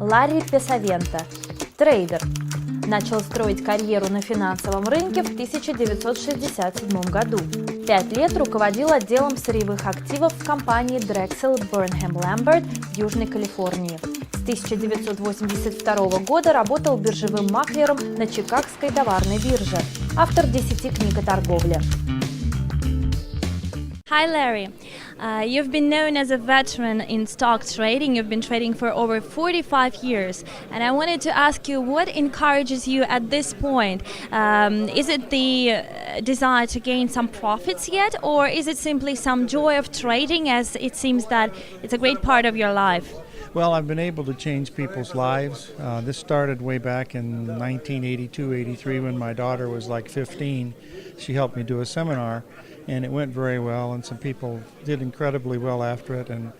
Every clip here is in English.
Ларри Песавенто, трейдер. Начал строить карьеру на финансовом рынке в 1967 году. 5 лет руководил отделом сырьевых активов в компании Drexel Burnham Lambert в Южной Калифорнии. С 1982 года работал биржевым маклером на Чикагской товарной бирже. Автор 10 книг о торговле. Hi Larry, you've been known as a veteran in stock trading. You've been trading for over 45 years, and I wanted to ask you what encourages you at this point. Is it the desire to gain some profits yet, or is it simply some joy of trading, as it seems that it's a great part of your life? Well, I've been able to change people's lives. This started way back in 1982-83 when my daughter was like 15. She helped me do a seminar, and it went very well, and some people did incredibly well after it. And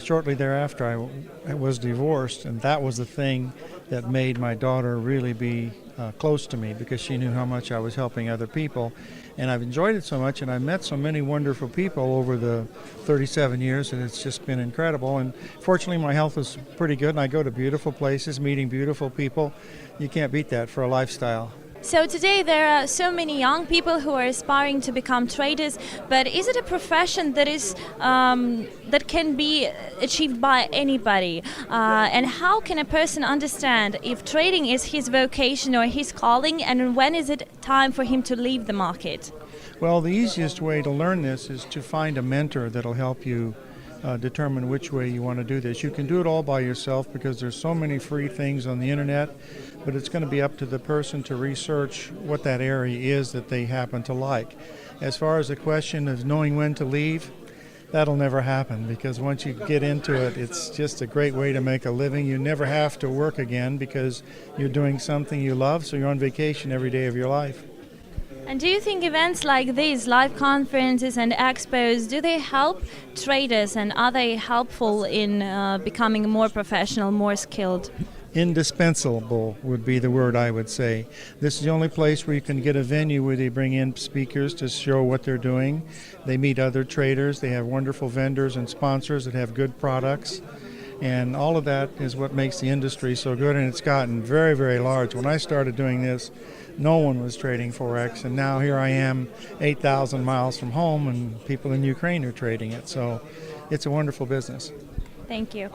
shortly thereafter, I was divorced, and that was the thing that made my daughter really be close to me, because she knew how much I was helping other people. And I've enjoyed it so much, and I've met so many wonderful people over the 37 years, and it's just been incredible. And fortunately, my health is pretty good, and I go to beautiful places, meeting beautiful people. You can't beat that for a lifestyle. So today there are so many young people who are aspiring to become traders, but is it a profession that is that can be achieved by anybody? And how can a person understand if trading is his vocation or his calling, and when is it time for him to leave the market? Well, the easiest way to learn this is to find a mentor that'll help you determine which way you want to do this. You can do it all by yourself because there's so many free things on the internet, but it's going to be up to the person to research what that area is that they happen to like. As far as the question of knowing when to leave, that'll never happen, because once you get into it, it's just a great way to make a living. You never have to work again because you're doing something you love, so you're on vacation every day of your life. And do you think events like these, live conferences and expos, do they help traders, and are they helpful in becoming more professional, more skilled? Indispensable would be the word I would say. This is the only place where you can get a venue where they bring in speakers to show what they're doing. They meet other traders. They have wonderful vendors and sponsors that have good products. And all of that is what makes the industry so good, and it's gotten very, very large. When I started doing this, no one was trading Forex, and now here I am 8,000 miles from home, and people in Ukraine are trading it. So it's a wonderful business. Thank you.